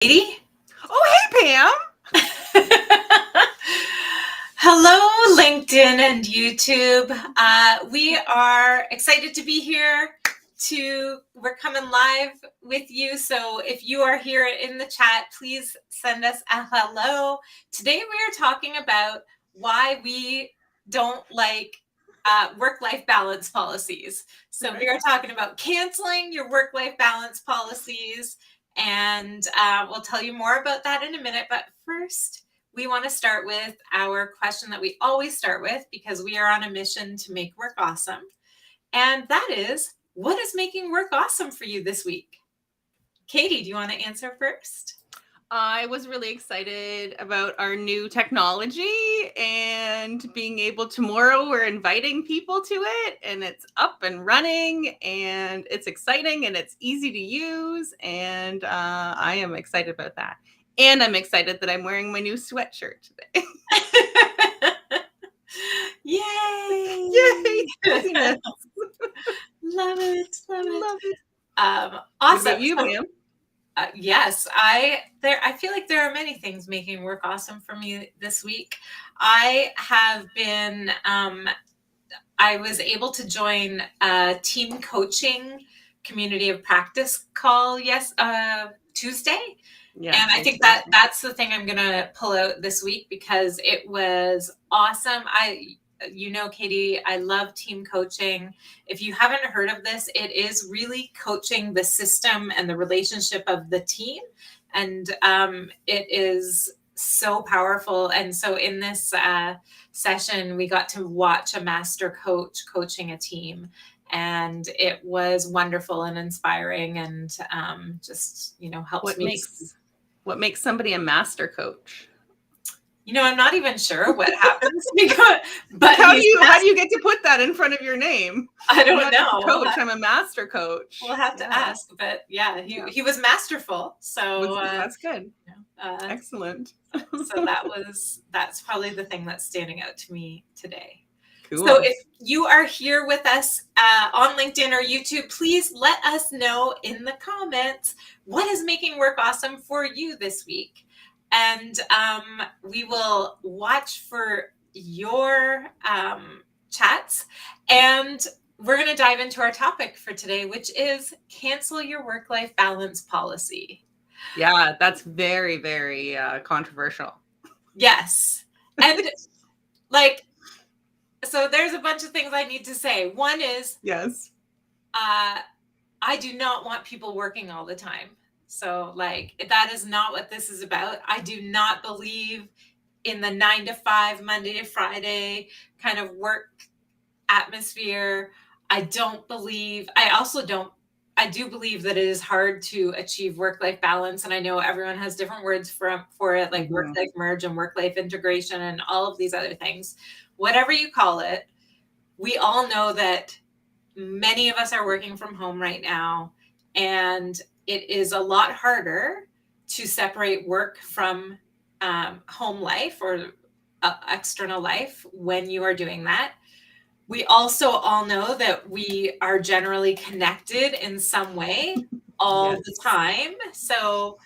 Katie? Oh, hey, Pam. Hello, LinkedIn and YouTube. We are excited to be here. We're coming live with you. So if you are here in the chat, please send us a hello. Today we are talking about why we don't like work-life balance policies. So we are talking about canceling your work-life balance policies. And we'll tell you more about that in a minute. But first, we want to start with our question that we always start with because we are on a mission to make work awesome. And that is, what is making work awesome for you this week? Katie, do you want to answer first? I was really excited about our new technology and being able tomorrow, we're inviting people to it and it's up and running and it's exciting and it's easy to use. And I am excited about that. And I'm excited that I'm wearing my new sweatshirt today. Yay! Yay! Happiness. Love it. Love it. Awesome. What about you, Pam? Yes, I feel like there are many things making work awesome for me this week. I have been, I was able to join a team coaching community of practice call Tuesday. Yeah, and I think that's the thing I'm going to pull out this week because it was awesome. Katie, I love team coaching. If you haven't heard of this, it is really coaching the system and the relationship of the team. And it is so powerful. And so in this session, we got to watch a master coach coaching a team. And it was wonderful and inspiring and just, helps me. What makes somebody a master coach? I'm not even sure what happens. But how do you get to put that in front of your name? I don't know. Coach, I'm a master coach. We'll have to ask, but he was masterful. So that's good. Excellent. So that's probably the thing that's standing out to me today. Cool. So if you are here with us on LinkedIn or YouTube, please let us know in the comments what is making work awesome for you this week. And we will watch for your chats. And we're going to dive into our topic for today, which is cancel your work-life balance policy. Yeah, that's very, very controversial. Yes. And so there's a bunch of things I need to say. One is, yes, I do not want people working all the time. So that is not what this is about. I do not believe in the 9 to 5, Monday to Friday kind of work atmosphere. I do believe that it is hard to achieve work-life balance. And I know everyone has different words for it, like work-life merge and work-life integration and all of these other things. Whatever you call it, we all know that many of us are working from home right now. And it is a lot harder to separate work from home life or external life when you are doing that. We also all know that we are generally connected in some way all the time. So,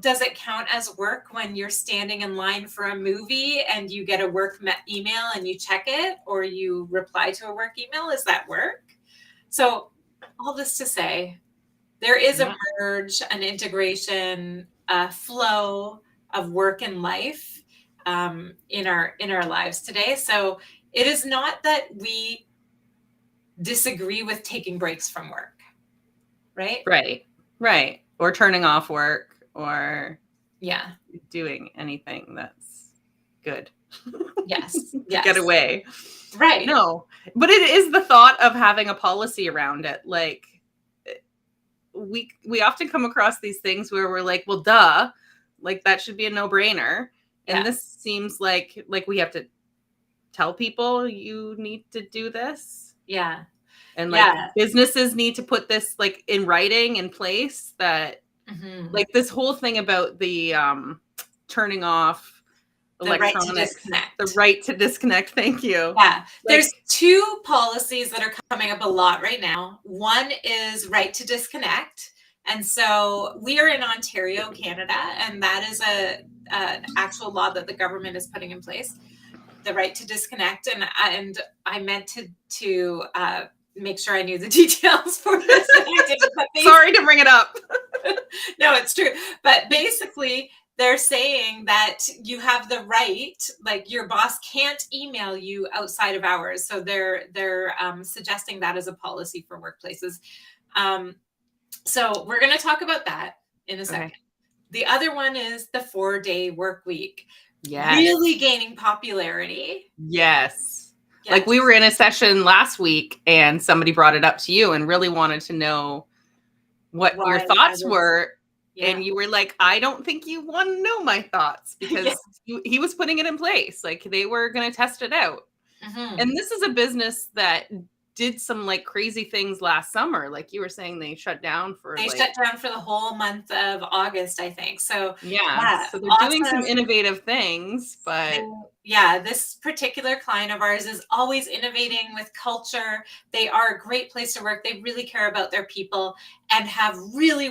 does it count as work when you're standing in line for a movie and you get a work email and you check it or you reply to a work email? Is that work? So all this to say, there is a merge, an integration, a flow of work and life in our lives today. So it is not that we disagree with taking breaks from work, right? Right. Or turning off work or doing anything that's good. Yes. Get away. Right. No, but it is the thought of having a policy around it. Like we often come across these things where we're like, well, duh, like that should be a no-brainer. And this seems like we have to tell people you need to do this. Yeah. And businesses need to put this in writing in place that this whole thing about the turning off electronics, the right to disconnect. Thank you. Yeah. There's two policies that are coming up a lot right now. One is right to disconnect And so we are in Ontario, Canada, and that is an actual law that the government is putting in place, the right to disconnect. And I meant to make sure I knew the details for this. And I didn't, but Sorry to bring it up. no, it's true. But basically, they're saying that you have the right, like your boss can't email you outside of hours. So they're suggesting that as a policy for workplaces. So we're going to talk about that in a second. Okay. The other one is the 4-day work week. Yes. Really gaining popularity. Yes. Like we were in a session last week and somebody brought it up to you and really wanted to know what your thoughts were. Yeah. And you were like, I don't think you want to know my thoughts, because he was putting it in place. Like they were going to test it out. Mm-hmm. And this is a business that did some like crazy things last summer. Like you were saying, they shut down for shut down for the whole month of August, I think. So yeah. So they're doing some innovative things, but this particular client of ours is always innovating with culture. They are a great place to work. They really care about their people and have really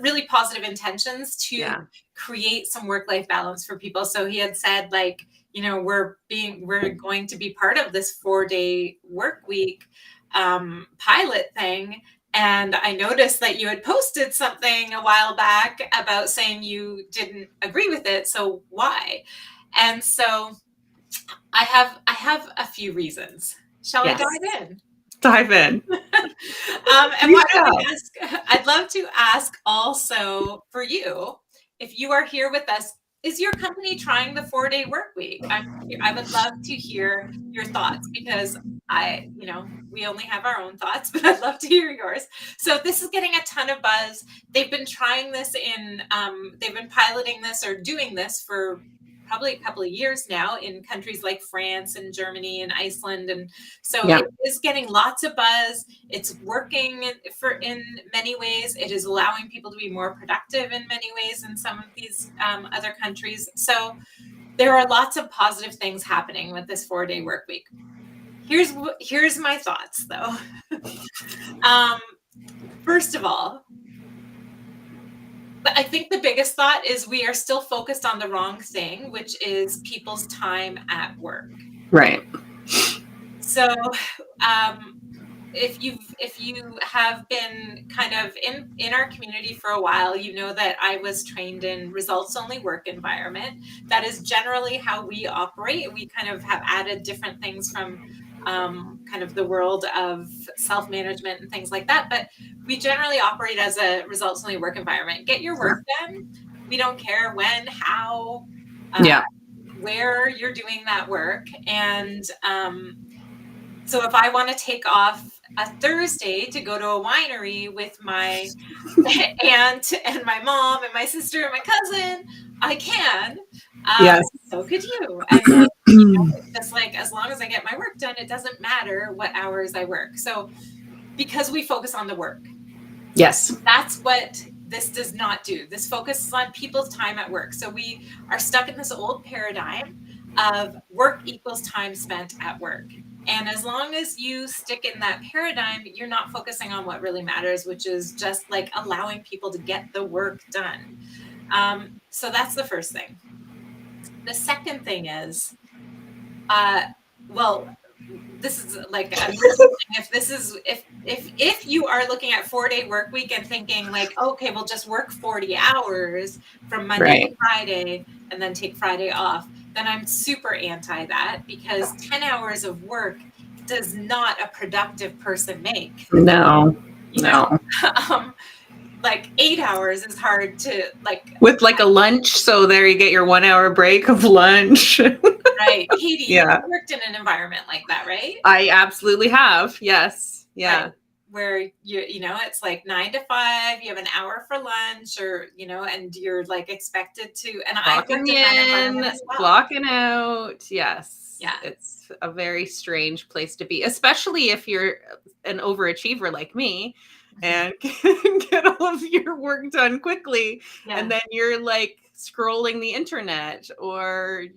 really positive intentions to create some work-life balance for people. So he had said, like, you know, we're going to be part of this 4-day work week pilot thing. And I noticed that you had posted something a while back about saying you didn't agree with it. So why? And so I have a few reasons. Shall I dive in? Dive in. And why don't we I'd love to ask also for you, if you are here with us, is your company trying the 4-day work week? I would love to hear your thoughts, because we only have our own thoughts, but I'd love to hear yours. So this is getting a ton of buzz. They've been trying this they've been piloting this or doing this for probably a couple of years now in countries like France and Germany and Iceland. And so it is getting lots of buzz. It's working in many ways. It is allowing people to be more productive in many ways in some of these other countries. So there are lots of positive things happening with this 4-day work week. Here's my thoughts, though. First of all, I think the biggest thought is we are still focused on the wrong thing, which is people's time at work. Right. So if you have been kind of in our community for a while, you know that I was trained in results-only work environment. That is generally how we operate. We kind of have added different things from kind of the world of self-management and things like that. But we generally operate as a results-only work environment. Get your work done. We don't care when, how, where you're doing that work. And so if I want to take off a Thursday to go to a winery with my aunt and my mom and my sister and my cousin, I can. Yes. So could you. And just like, as long as I get my work done, it doesn't matter what hours I work. So because we focus on the work. Yes. That's what this does not do. This focuses on people's time at work. So we are stuck in this old paradigm of work equals time spent at work. And as long as you stick in that paradigm, you're not focusing on what really matters, which is just like allowing people to get the work done. So that's the first thing. The second thing is, this is like if you are looking at 4-day work week and thinking like, okay, we'll just work 40 hours from Monday to Friday and then take Friday off, then I'm super anti that, because 10 hours of work does not a productive person make. No. Like 8 hours is hard to like. With like a lunch, so there you get your 1 hour break of lunch. Right. Katie, you worked in an environment like that, right? I absolutely have. Yes. Yeah. Right. Where it's like 9 to 5, you have an hour for lunch, or, and you're like expected to, and I worked in that environment as well. Clocking out. Yes. Yeah. It's a very strange place to be, especially if you're an overachiever like me and can get all of your work done quickly. Yeah. And then you're like scrolling the internet, or,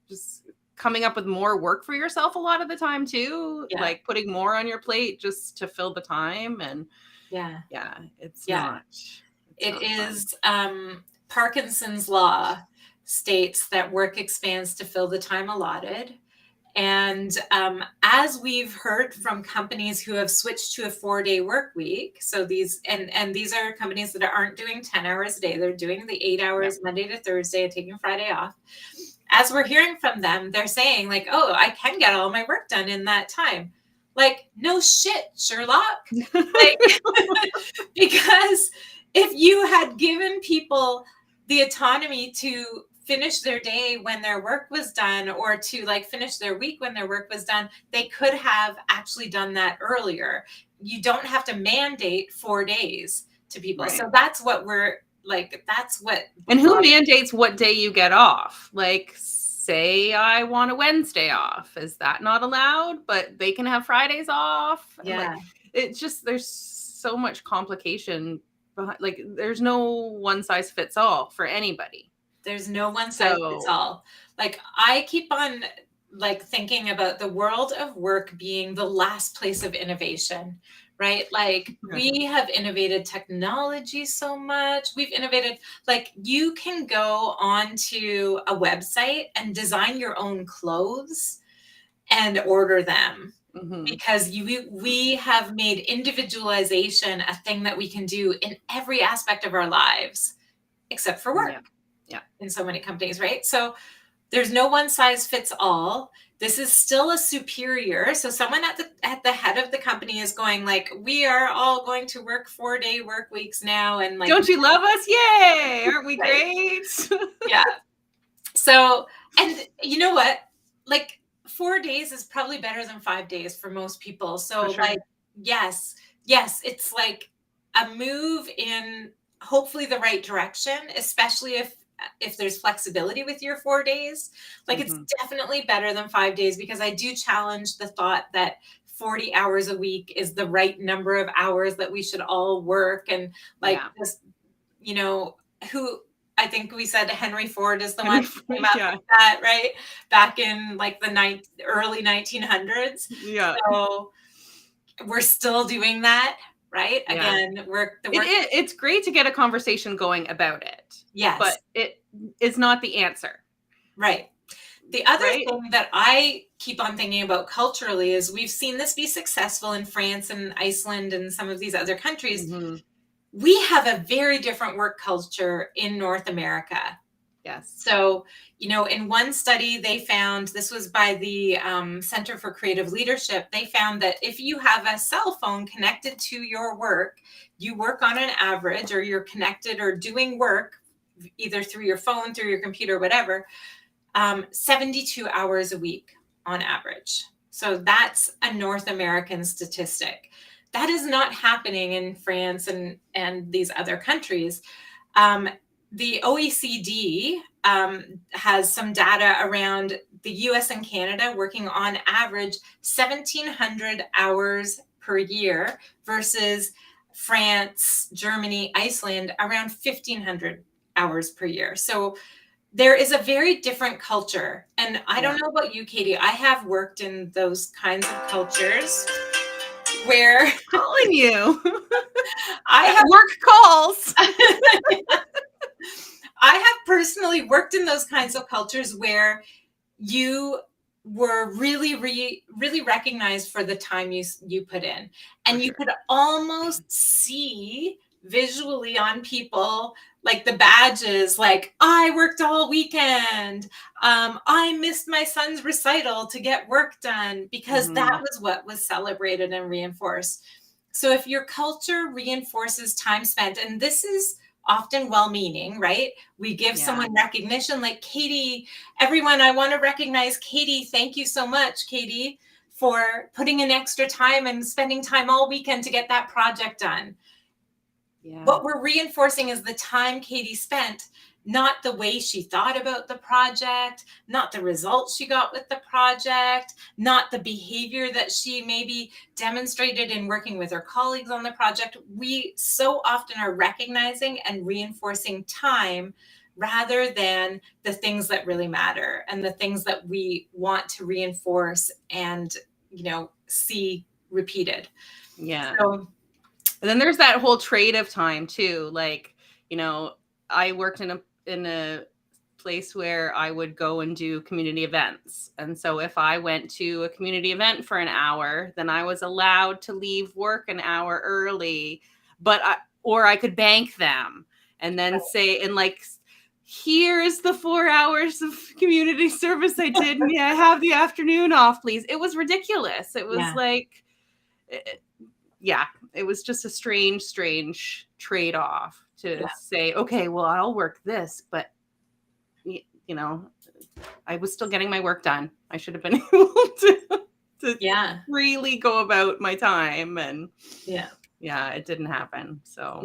just coming up with more work for yourself a lot of the time too, like putting more on your plate just to fill the time. And Yeah. Yeah, it's Yeah. not. It's It not fun. is Parkinson's law states that work expands to fill the time allotted. And as we've heard from companies who have switched to a 4-day work week, so these and these are companies that aren't doing 10 hours a day, they're doing the 8 Yep. hours Monday to Thursday and taking Friday off. As we're hearing from them, they're saying like, oh, I can get all my work done in that time. Like, no shit, Sherlock. Like, because if you had given people the autonomy to finish their day when their work was done, or to like finish their week when their work was done, they could have actually done that earlier. You don't have to mandate 4 days to people. Right. So that's what we're like, that's what. And who mandates what day you get off? Like, say I want a Wednesday off. Is that not allowed? But they can have Fridays off. Yeah. Like, it's just, there's so much complication behind, like, there's no one size fits all for anybody. There's no one size fits all. Like, I keep on like thinking about the world of work being the last place of innovation, right? Like, we have innovated technology so much. We've innovated, like, you can go onto a website and design your own clothes and order them. Because we have made individualization a thing that we can do in every aspect of our lives, except for work. Yeah. In so many companies, right? So there's no one size fits all. This is still a superior. So someone at the head of the company is going like, we are all going to work 4-day work weeks now, and like, don't you love us? Yay! Aren't we great? Yeah. So, and you know what? Like, 4 days is probably better than 5 days for most people. So For sure. like, yes, it's like a move in hopefully the right direction, especially if there's flexibility with your 4 days. Like, it's definitely better than 5 days, because I do challenge the thought that 40 hours a week is the right number of hours that we should all work. And like, this, you know, who, I think we said Henry Ford is the one who came up with that, right? Back in like the early 1900s. Yeah. So we're still doing that, right? Yeah. Again, it's great to get a conversation going about it. Yes. But it is not the answer. Right. The other thing that I keep on thinking about culturally is we've seen this be successful in France and Iceland and some of these other countries. We have a very different work culture in North America. Yes. So, you know, in one study, they found, this was by the Center for Creative Leadership, they found that if you have a cell phone connected to your work, you work on an average, or you're connected or doing work either through your phone, through your computer, whatever, 72 hours a week on average. So that's a North American statistic. That is not happening in France and these other countries. The OECD has some data around the US and Canada working on average 1,700 hours per year versus France, Germany, Iceland around 1,500 hours per year. So there is a very different culture. And I don't know about you, Katie. I have worked in those kinds of cultures where calling you. I have work calls. I have personally worked in those kinds of cultures where you were really recognized for the time you put in. And you could almost see visually on people, like the badges, like, I worked all weekend. I missed my son's recital to get work done, because that was what was celebrated and reinforced. So if your culture reinforces time spent, and this is often well-meaning, right? We give someone recognition, like, Katie, everyone, I want to recognize Katie. Thank you so much, Katie, for putting in extra time and spending time all weekend to get that project done. What we're reinforcing is the time Katie spent, not the way she thought about the project, not the results she got with the project, not the behavior that she maybe demonstrated in working with her colleagues on the project. We so often are recognizing and reinforcing time rather than the things that really matter and the things that we want to reinforce and, you know, see repeated. Yeah. So And then there's that whole trade of time too. Like, you know, I worked in a place where I would go and do community events. And so if I went to a community event for an hour, then I was allowed to leave work an hour early, or I could bank them and then say, and like, here's the 4 hours of community service I did. May I have the afternoon off, please? It was ridiculous. It was like, it was just a strange trade-off to say, okay, well, I'll work this, but you know, I was still getting my work done. I should have been able to freely go about my time, and it didn't happen. So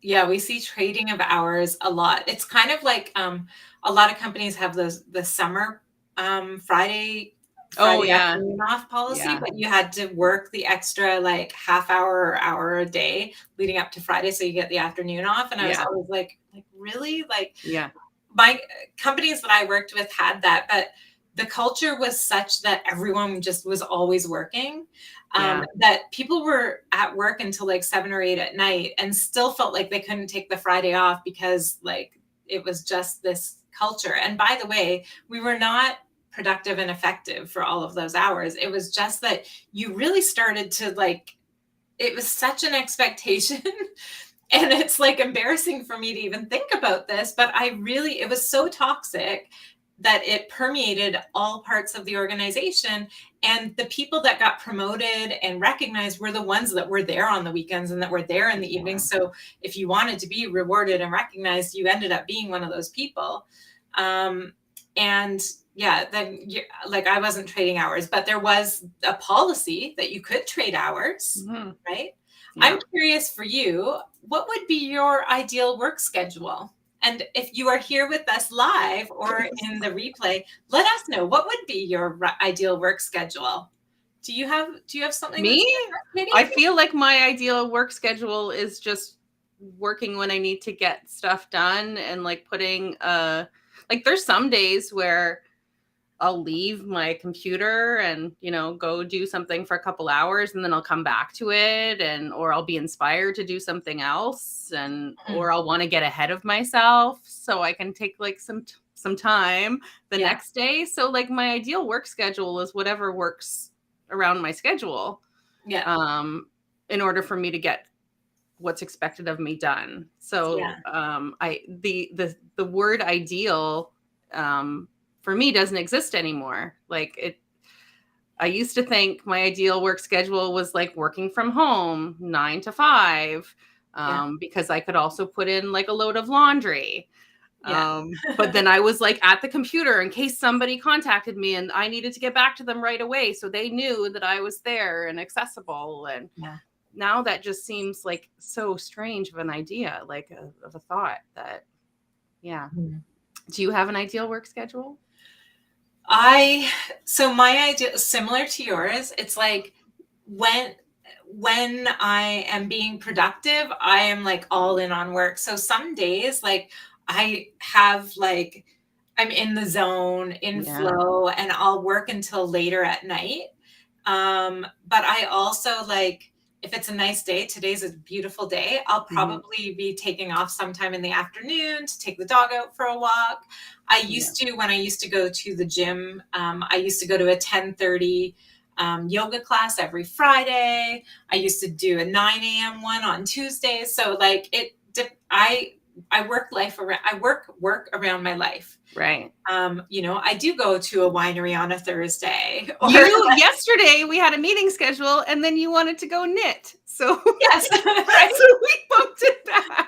we see trading of hours a lot. It's kind of like a lot of companies have the summer Friday afternoon off policy, but you had to work the extra like half hour or hour a day leading up to Friday, so you get the afternoon off. And I was always like really, like, my companies that I worked with had that, but the culture was such that everyone just was always working, that people were at work until like 7 or 8 at night and still felt like they couldn't take the Friday off because like it was just this culture. And by the way, we were not productive and effective for all of those hours. It was just that you really started to like, it was such an expectation. And it's like embarrassing for me to even think about this, but it was so toxic that it permeated all parts of the organization. And the people that got promoted and recognized were the ones that were there on the weekends and that were there in the evenings. So if you wanted to be rewarded and recognized, you ended up being one of those people. Like I wasn't trading hours, but there was a policy that you could trade hours, right? Yeah. I'm curious for you, what would be your ideal work schedule? And if you are here with us live or in the replay, let us know, what would be your ideal work schedule? Do you have something? Me? I feel like my ideal work schedule is just working when I need to get stuff done, and like putting like there's some days where I'll leave my computer and, you know, go do something for a couple hours, and then I'll come back to it, or I'll be inspired to do something else, or I'll want to get ahead of myself so I can take like some time the next day. So like my ideal work schedule is whatever works around my schedule. In order for me to get what's expected of me done. So the word ideal for me doesn't exist anymore. Like I used to think my ideal work schedule was like working from home 9 to 5, because I could also put in like a load of laundry. But then I was like at the computer in case somebody contacted me and I needed to get back to them right away, so they knew that I was there and accessible. And now that just seems like so strange of an idea, like of a thought that, Do you have an ideal work schedule? So my ideal, similar to yours, it's like when I am being productive, I am like all in on work. So some days, like I have like, I'm in the zone, in flow, and I'll work until later at night. But I also like, if it's a nice day, today's a beautiful day, I'll probably be taking off sometime in the afternoon to take the dog out for a walk. When I used to go to the gym, I used to go to a 10:30 yoga class every Friday. I used to do a 9 a.m. one on Tuesdays. So like I work around my life. Right. I do go to a winery on a Thursday. Yesterday we had a meeting schedule, and then you wanted to go knit. So yes, right. So we bumped it back.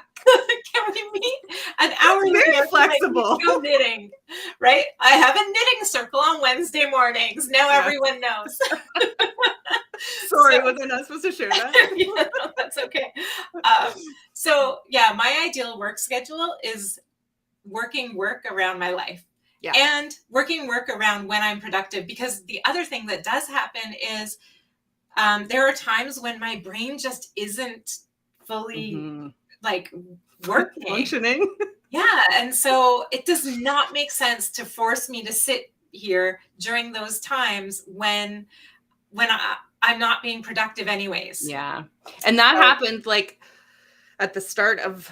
Can we meet an hour later? Very flexible. Go knitting, right? I have a knitting circle on Wednesday mornings. Now everyone knows. Sorry, wasn't I supposed to share that? No, that's okay. My ideal work schedule is working work around my life. And working work around when I'm productive, because the other thing that does happen is there are times when my brain just isn't fully like working, functioning. And so it does not make sense to force me to sit here during those times when I'm not being productive anyways. Yeah. And that happened like at the start of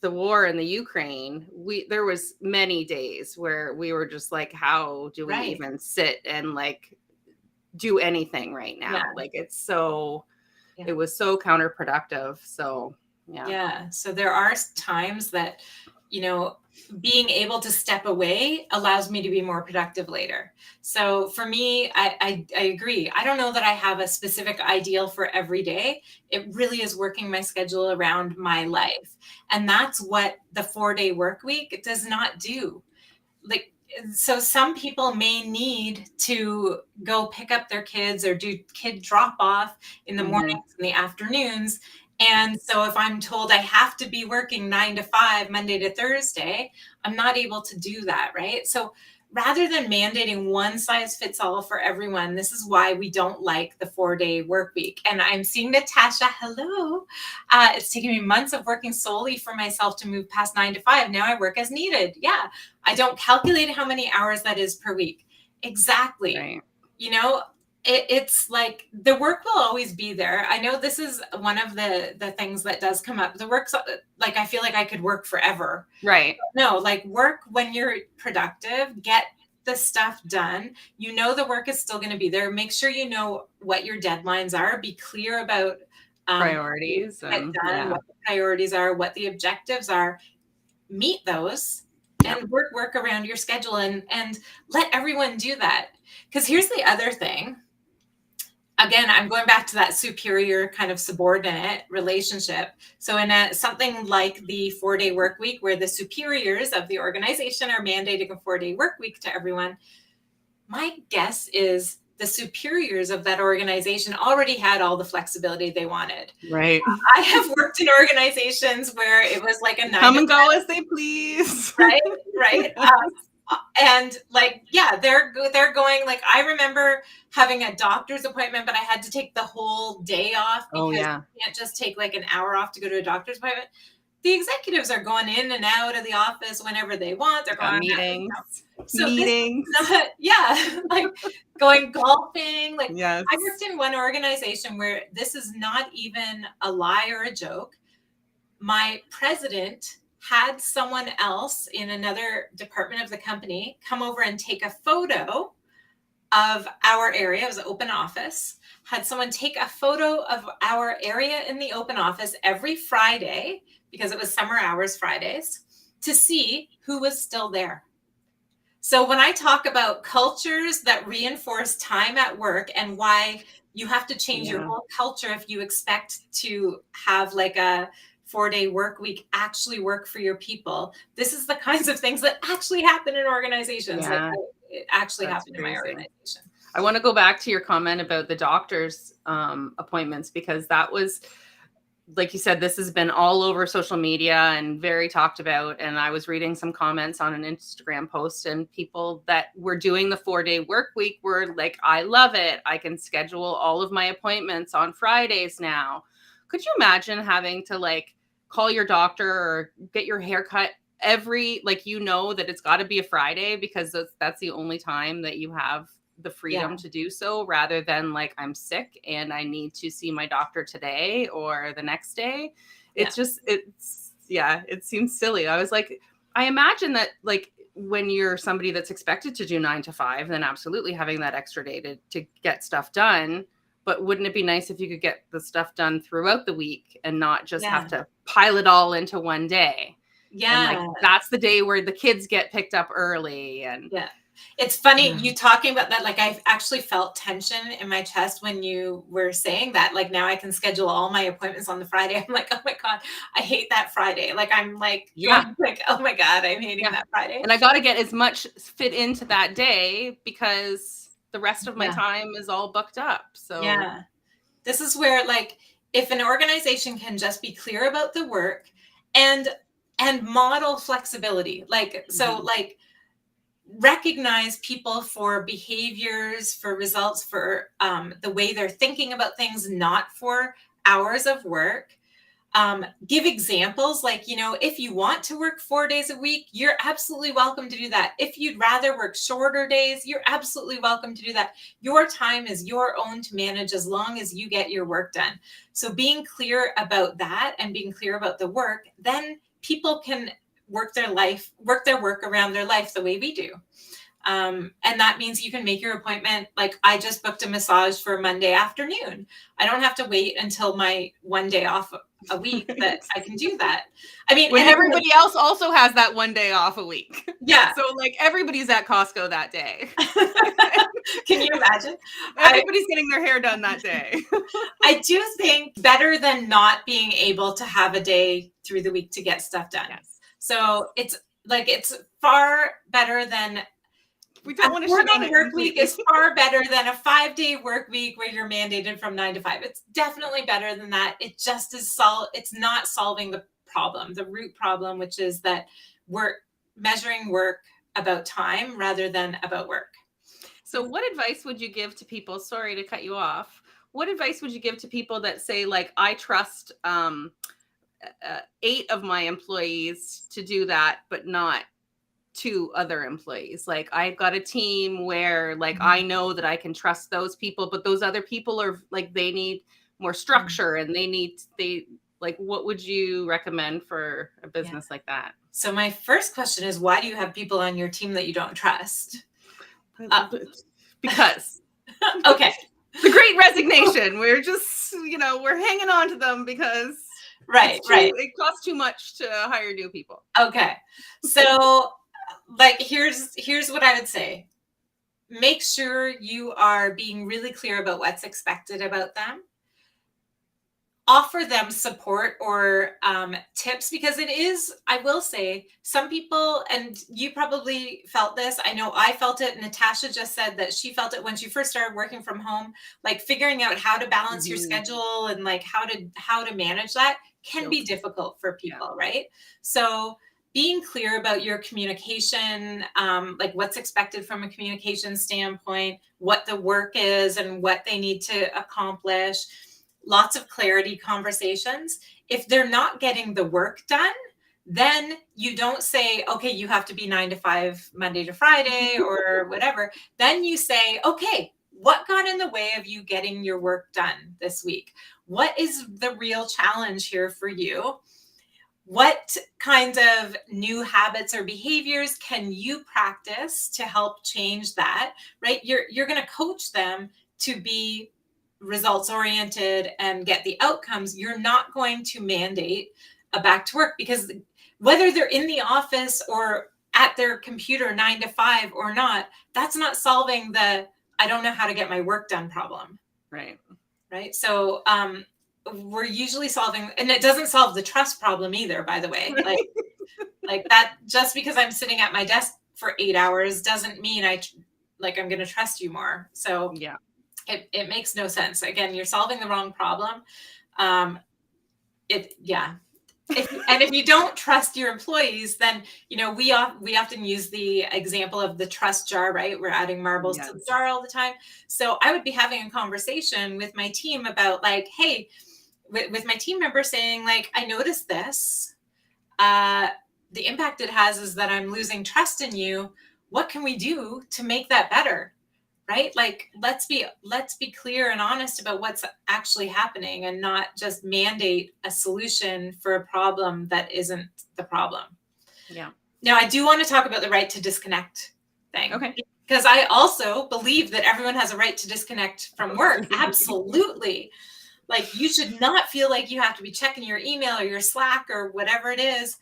the war in the Ukraine. There was many days where we were just like, how do we even sit and like do anything right now? Like it was so counterproductive. So yeah. So there are times that, you know, being able to step away allows me to be more productive later. So for me, I agree. I don't know that I have a specific ideal for every day. It really is working my schedule around my life. And that's what the 4-day work week does not do. Like, so some people may need to go pick up their kids or do kid drop off in the mornings and the afternoons. And so if I'm told I have to be working 9 to 5, Monday to Thursday, I'm not able to do that, right? So rather than mandating one size fits all for everyone, this is why we don't like the 4-day work week. And I'm seeing Natasha, hello. It's taken me months of working solely for myself to move past 9 to 5. Now I work as needed. Yeah. I don't calculate how many hours that is per week. Exactly. Right. You know, it's like the work will always be there. I know this is one of the things that does come up. The work's like, I feel like I could work forever. Right. No, like work when you're productive, get the stuff done. You know, the work is still going to be there. Make sure you know what your deadlines are. Be clear about priorities what the priorities are, what the objectives are. Meet those and work around your schedule and let everyone do that. Because here's the other thing. Again, I'm going back to that superior kind of subordinate relationship. So in something like the 4-day work week, where the superiors of the organization are mandating a 4-day work week to everyone, my guess is the superiors of that organization already had all the flexibility they wanted. Right. I have worked in organizations where it was like a 9 come and go as they please. Right. And like, yeah, they're going, like, I remember having a doctor's appointment, but I had to take the whole day off because you can't just take like an hour off to go to a doctor's appointment. The executives are going in and out of the office whenever they want. They're going meetings. So meetings. Like going golfing. Like I worked in one organization where this is not even a lie or a joke. My president had someone else in another department of the company come over and take a photo of our area. It was an open office. Had someone take a photo of our area in the open office every Friday, because it was summer hours Fridays, to see who was still there. So when I talk about cultures that reinforce time at work and why you have to change your whole culture if you expect to have like a 4-day work week actually work for your people. This is the kinds of things that actually happen in organizations. Like it actually happened in my organization. I want to go back to your comment about the doctor's appointments, because that was, like you said, this has been all over social media and very talked about. And I was reading some comments on an Instagram post, and people that were doing the 4-day work week were like, I love it. I can schedule all of my appointments on Fridays now. Could you imagine having to like call your doctor or get your hair cut every, like, you know, that it's got to be a Friday because that's the only time that you have the freedom to do so, rather than like, I'm sick and I need to see my doctor today or the next day. It seems silly. I was like, I imagine that like when you're somebody that's expected to do 9 to 5, then absolutely having that extra day to get stuff done. But wouldn't it be nice if you could get the stuff done throughout the week and not just have to pile it all into one day? Yeah. And like, that's the day where the kids get picked up early. And it's funny you talking about that. Like, I actually felt tension in my chest when you were saying that. Like, now I can schedule all my appointments on the Friday. I'm like, oh my God, I hate that Friday. Like, I'm like, like, oh my God, I'm hating that Friday. And I got to get as much fit into that day because the rest of my time is all booked up. So this is where, like, if an organization can just be clear about the work and model flexibility, like, so like recognize people for behaviors, for results, for the way they're thinking about things, not for hours of work. Give examples like, you know, if you want to work 4 days a week, you're absolutely welcome to do that. If you'd rather work shorter days, you're absolutely welcome to do that. Your time is your own to manage as long as you get your work done. So being clear about that and being clear about the work, then people can work their work around their life the way we do. And that means you can make your appointment. Like I just booked a massage for Monday afternoon. I don't have to wait until my one day off a week that I can do that. I mean, when everybody else also has that one day off a week. Yeah. So like everybody's at Costco that day. Can you imagine? Everybody's getting their hair done that day. I do think better than not being able to have a day through the week to get stuff done. Yes. So it's far better than we don't want to shit on it. Work week is far better than a 5-day work week where you're mandated from 9 to 5. It's definitely better than that. It just is it's not solving the problem, the root problem, which is that we're measuring work about time rather than about work. So what advice would you give to people? Sorry to cut you off. What advice would you give to people that say, like, I trust 8 of my employees to do that, but not 2 other employees? Like I've got a team where like I know that I can trust those people, but those other people are like they need more structure and they like what would you recommend for a business like that? So my first question is, why do you have people on your team that you don't trust? Because okay. The Great Resignation. We're just, we're hanging on to them because right. It costs too much to hire new people. Okay. So like here's what I would say. Make sure you are being really clear about what's expected about them. Offer them support or tips, because it is, I will say, some people, and you probably felt this, I know I felt it, Natasha just said that she felt it when she first started working from home, like figuring out how to balance your schedule and like how to manage that can be difficult for people, right? So being clear about your communication, like what's expected from a communication standpoint, what the work is and what they need to accomplish, lots of clarity conversations. If they're not getting the work done, then you don't say, okay, you have to be 9 to 5 Monday to Friday or whatever. Then you say, okay, what got in the way of you getting your work done this week? What is the real challenge here for you? What kind of new habits or behaviors can you practice to help change that, right? You're going to coach them to be results oriented and get the outcomes. You're not going to mandate a back to work, because whether they're in the office or at their computer 9 to 5 or not, that's not solving the I don't know how to get my work done problem. Right. So we're usually solving, and it doesn't solve the trust problem either, by the way. Like that, just because I'm sitting at my desk for 8 hours doesn't mean I'm going to trust you more. So yeah. It makes no sense. Again, you're solving the wrong problem. If you don't trust your employees, then, we often use the example of the trust jar, right? We're adding marbles to the jar all the time. So I would be having a conversation with my team about like, hey, with my team member saying like, I noticed this, the impact it has is that I'm losing trust in you. What can we do to make that better? Right? Like, let's be clear and honest about what's actually happening and not just mandate a solution for a problem that isn't the problem. Yeah. Now, I do want to talk about the right to disconnect thing. Okay. Because I also believe that everyone has a right to disconnect from work. Absolutely. Like, you should not feel like you have to be checking your email or your Slack or whatever it is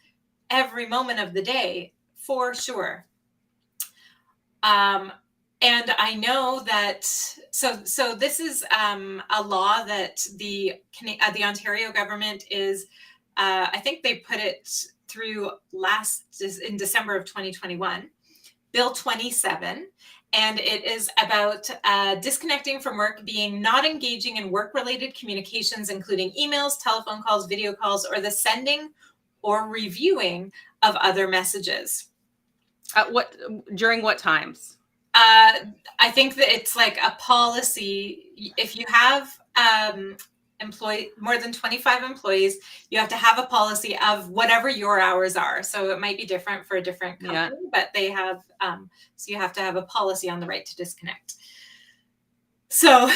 every moment of the day, for sure. And I know that, so this is a law that the Ontario government is, I think they put it through in December of 2021, Bill 27, and it is about disconnecting from work being not engaging in work-related communications, including emails, telephone calls, video calls, or the sending or reviewing of other messages. During what times? I think that it's like a policy. If you have, more than 25 employees, you have to have a policy of whatever your hours are. So it might be different for a different company, but they have, so you have to have a policy on the right to disconnect. So,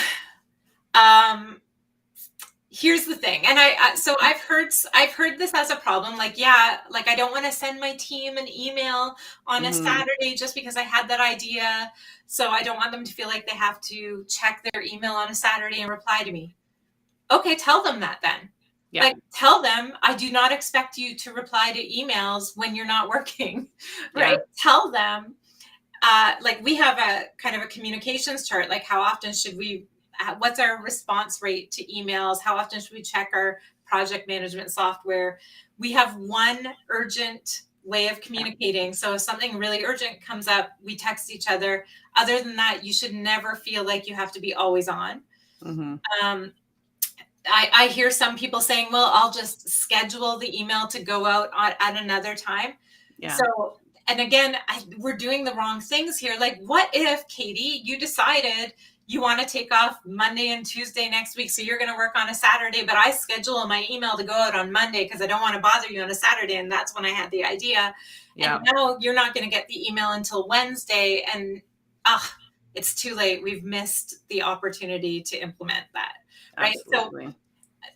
here's the thing. And so I've heard this as a problem. Like, yeah, like I don't want to send my team an email on a Saturday just because I had that idea. So I don't want them to feel like they have to check their email on a Saturday and reply to me. Okay, tell them that then. Yeah. Like, tell them, I do not expect you to reply to emails when you're not working, right? Yeah. Tell them, like we have a kind of a communications chart, like how often should we, what's our response rate to emails? How often should we check our project management software? We have one urgent way of communicating. So if something really urgent comes up, we text each other. Other than that, you should never feel like you have to be always on. I hear some people saying, well, I'll just schedule the email to go out at another time. Yeah. So, and again, we're doing the wrong things here. Like, what if, Katie, you decided you want to take off Monday and Tuesday next week, so you're going to work on a Saturday, but I schedule my email to go out on Monday because I don't want to bother you on a Saturday, and that's when I had the idea. Yeah. And now you're not going to get the email until Wednesday, and it's too late. We've missed the opportunity to implement that. Right. Absolutely. So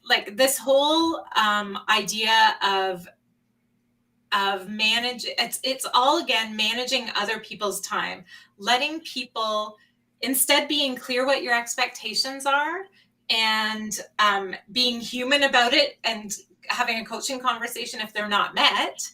like this whole idea of it's all again, managing other people's time, letting people instead being clear what your expectations are and being human about it and having a coaching conversation if they're not met,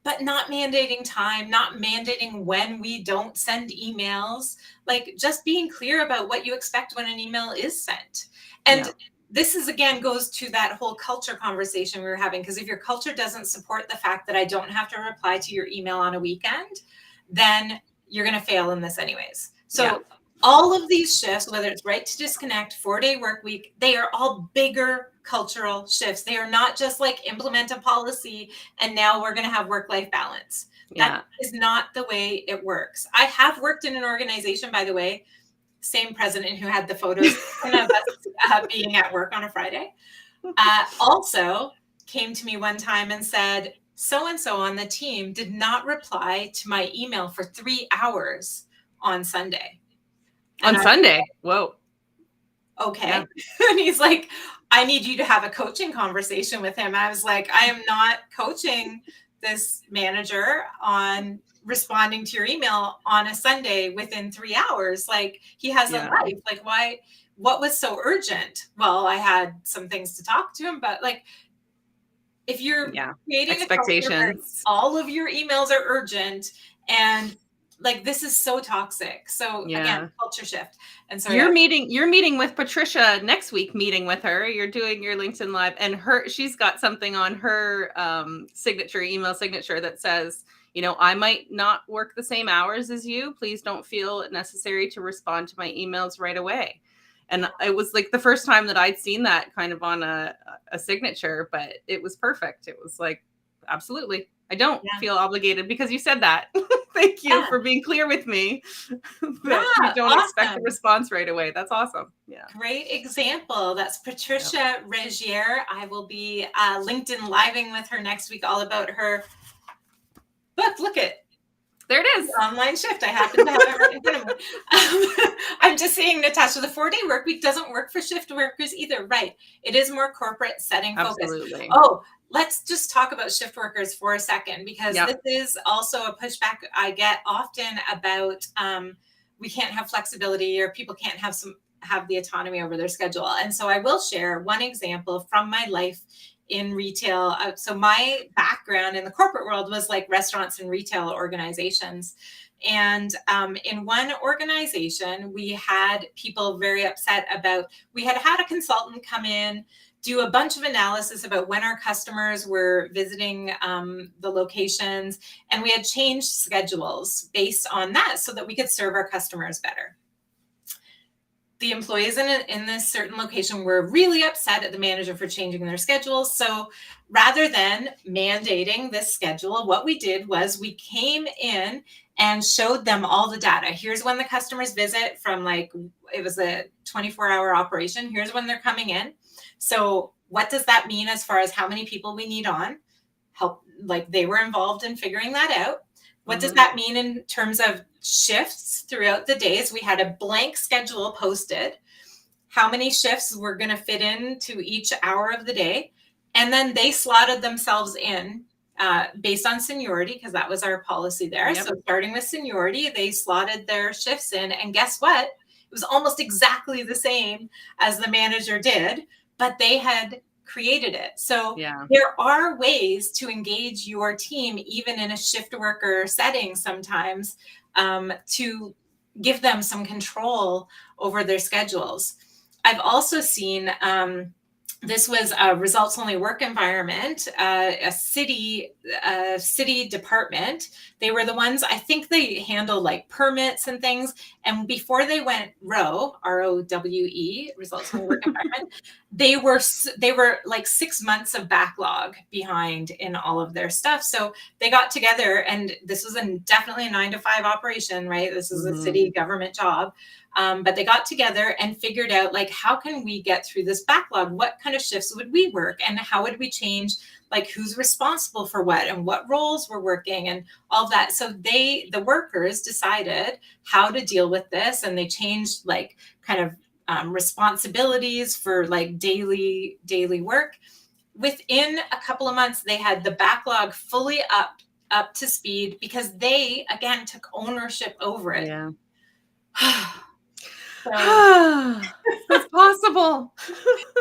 but not mandating time, not mandating when we don't send emails, like just being clear about what you expect when an email is sent. And this is, again, goes to that whole culture conversation we were having, because if your culture doesn't support the fact that I don't have to reply to your email on a weekend, then you're going to fail in this anyways. So all of these shifts, whether it's right to disconnect, 4-day work week, they are all bigger cultural shifts. They are not just like implement a policy and now we're going to have work-life balance. That is not the way it works. I have worked in an organization, by the way, same president who had the photos of us being at work on a Friday, also came to me one time and said, so-and-so on the team did not reply to my email for 3 hours on Sunday. On Sunday? Whoa. Okay. Yeah. And he's like, I need you to have a coaching conversation with him. I was like, I am not coaching this manager on responding to your email on a Sunday within 3 hours. Like, he has a life. Like, why? What was so urgent? Well, I had some things to talk to him, but like, if you're creating expectations, all of your emails are urgent, and like, this is so toxic. So again, culture shift. And so you're meeting with Patricia next week, meeting with her, you're doing your LinkedIn Live, and she's got something on her email signature that says, you know, I might not work the same hours as you. Please don't feel it necessary to respond to my emails right away. And it was like the first time that I'd seen that kind of on a signature, but it was perfect. It was like, absolutely. I don't feel obligated because you said that. Thank you for being clear with me. That you don't expect a response right away. That's awesome. Yeah. Great example. That's Patricia Regier. I will be LinkedIn living with her next week, all about her book. Look it. There it is. Online shift. I happen to have it right in front of me. I'm just saying, Natasha, the 4-day work week doesn't work for shift workers either. Right. It is more corporate setting focused. Absolutely. Oh, let's just talk about shift workers for a second, because this is also a pushback I get often about we can't have flexibility, or people can't have the autonomy over their schedule. And so I will share one example from my life in retail. So my background in the corporate world was like restaurants and retail organizations. And in one organization, we had people very upset about, we had a consultant come in, do a bunch of analysis about when our customers were visiting the locations, and we had changed schedules based on that so that we could serve our customers better. The employees in this certain location were really upset at the manager for changing their schedules. So rather than mandating this schedule, what we did was we came in and showed them all the data. Here's when the customers visit from, like, it was a 24-hour operation. Here's when they're coming in. So what does that mean as far as how many people we need on? Help, like they were involved in figuring that out. What does that mean in terms of shifts throughout the days? We had a blank schedule posted, how many shifts were going to fit into each hour of the day. And then they slotted themselves in based on seniority, because that was our policy there. Yep. So starting with seniority, they slotted their shifts in. And guess what? It was almost exactly the same as the manager did, but they had created it. So there are ways to engage your team, even in a shift worker setting sometimes, to give them some control over their schedules. I've also seen, this was a results only work environment, a city department. They were the ones, I think they handle like permits and things. And before they went ROWE, ROWE, results only work environment, they were like 6 months of backlog behind in all of their stuff. So they got together, and this was definitely a 9-to-5 operation, right? This is a city government job. But they got together and figured out, like, how can we get through this backlog? What kind of shifts would we work? And how would we change, like, who's responsible for what and what roles we're working and all of that. So the workers decided how to deal with this, and they changed, like, kind of responsibilities for, like, daily work. Within a couple of months, they had the backlog fully up to speed, because they, again, took ownership over it. Yeah. It's possible.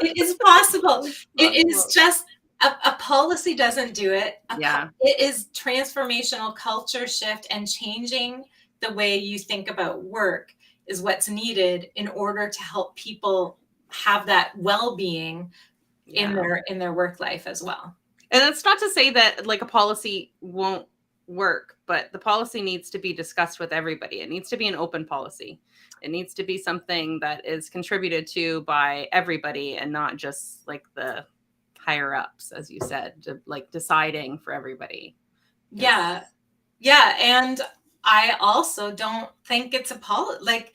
It is possible. It is just a policy doesn't do it. It is transformational culture shift, and changing the way you think about work is what's needed in order to help people have that well-being in their work life as well. And that's not to say that, like, a policy won't work, but the policy needs to be discussed with everybody. It needs to be an open policy. It needs to be something that is contributed to by everybody, and not just like the higher ups, as you said, like deciding for everybody. Yeah. And I also don't think it's a policy. Like,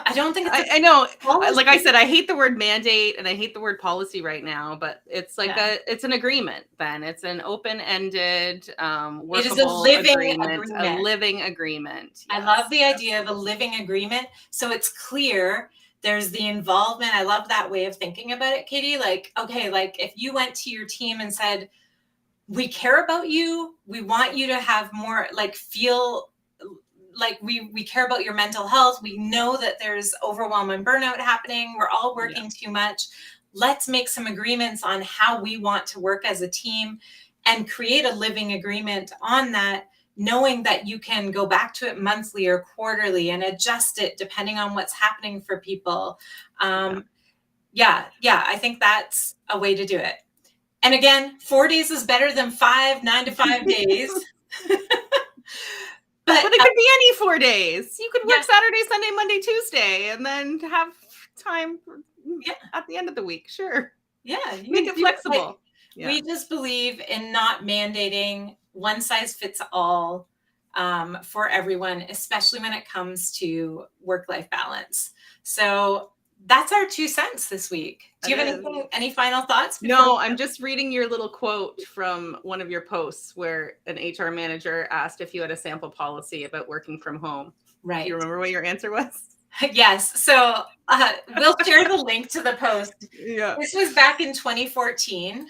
I don't think it's I know, like I said, I hate the word mandate and I hate the word policy right now, but it's like it's an agreement, then. It's an open-ended, workable it is a living agreement. A living agreement. Yes. I love the idea of a living agreement. So it's clear, there's the involvement. I love that way of thinking about it, Katie. Like, okay, like if you went to your team and said, we care about you, we want you to have more, like, feel like we care about your mental health. We know that there's overwhelm and burnout happening. We're all working too much. Let's make some agreements on how we want to work as a team, and create a living agreement on that, knowing that you can go back to it monthly or quarterly and adjust it depending on what's happening for people. I think that's a way to do it. And again, 4 days is better than 5 9-to-5 days. But it could be any 4 days. You could work Saturday, Sunday, Monday, Tuesday, and then have time at the end of the week. Sure. Yeah. Make it flexible. We just believe in not mandating one size fits all for everyone, especially when it comes to work-life balance. So that's our 2 cents this week. Do you have any final thoughts? No, I'm just reading your little quote from one of your posts where an HR manager asked if you had a sample policy about working from home. Right. Do you remember what your answer was? Yes. So we'll share the link to the post. Yeah. This was back in 2014.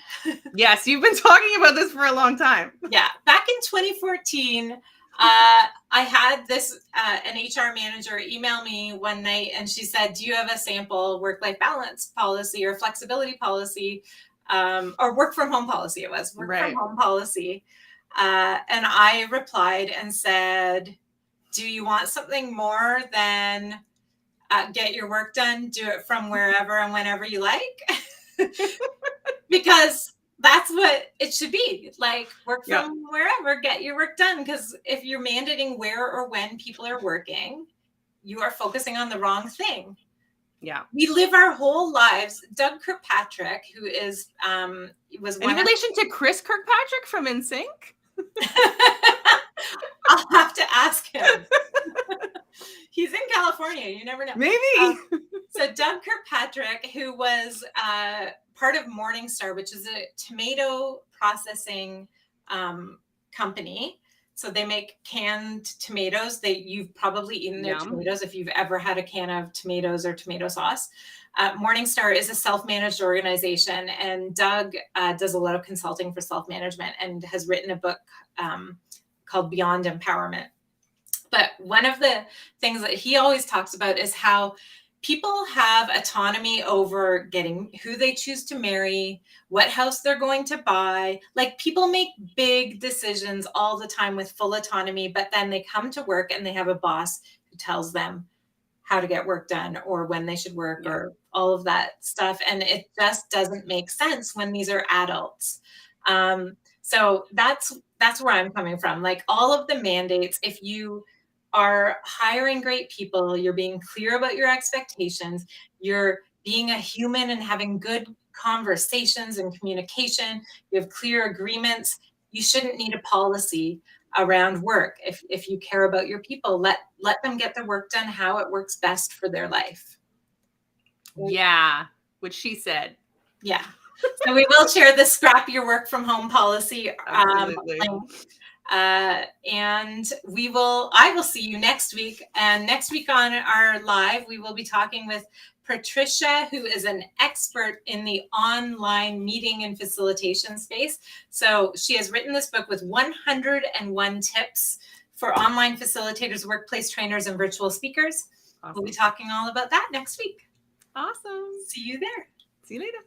Yes, you've been talking about this for a long time. Yeah. Back in 2014, I had an HR manager email me one night, and she said, do you have a sample work-life balance policy or flexibility policy, or work from home policy? It was work from home policy. And I replied and said, do you want something more than get your work done, do it from wherever and whenever you like? Because that's what it should be. Like, work from wherever, get your work done. Because if you're mandating where or when people are working, you are focusing on the wrong thing. Yeah. We live our whole lives. Doug Kirkpatrick, who was in relation to Chris Kirkpatrick from NSYNC? I'll have to ask him. He's in California. You never know. Maybe. So Doug Kirkpatrick, who was part of Morningstar, which is a tomato processing company. So they make canned tomatoes. You've probably eaten their tomatoes if you've ever had a can of tomatoes or tomato sauce. Morningstar is a self-managed organization, and Doug does a lot of consulting for self-management and has written a book called Beyond Empowerment. But one of the things that he always talks about is how people have autonomy over getting who they choose to marry, what house they're going to buy. Like, people make big decisions all the time with full autonomy, but then they come to work and they have a boss who tells them how to get work done or when they should work or all of that stuff. And it just doesn't make sense when these are adults. So that's where I'm coming from. Like, all of the mandates, if you are hiring great people, you're being clear about your expectations, you're being a human and having good conversations and communication, you have clear agreements, you shouldn't need a policy around work. If you care about your people, let them get the work done how it works best for their life. Yeah, which she said. Yeah. So we will share the scrap your work from home policy link. And I will see you next week. And next week on our live, we will be talking with Patricia, who is an expert in the online meeting and facilitation space. So she has written this book with 101 tips for online facilitators, workplace trainers, and virtual speakers. Awesome. We'll be talking all about that next week. Awesome. See you there. See you later.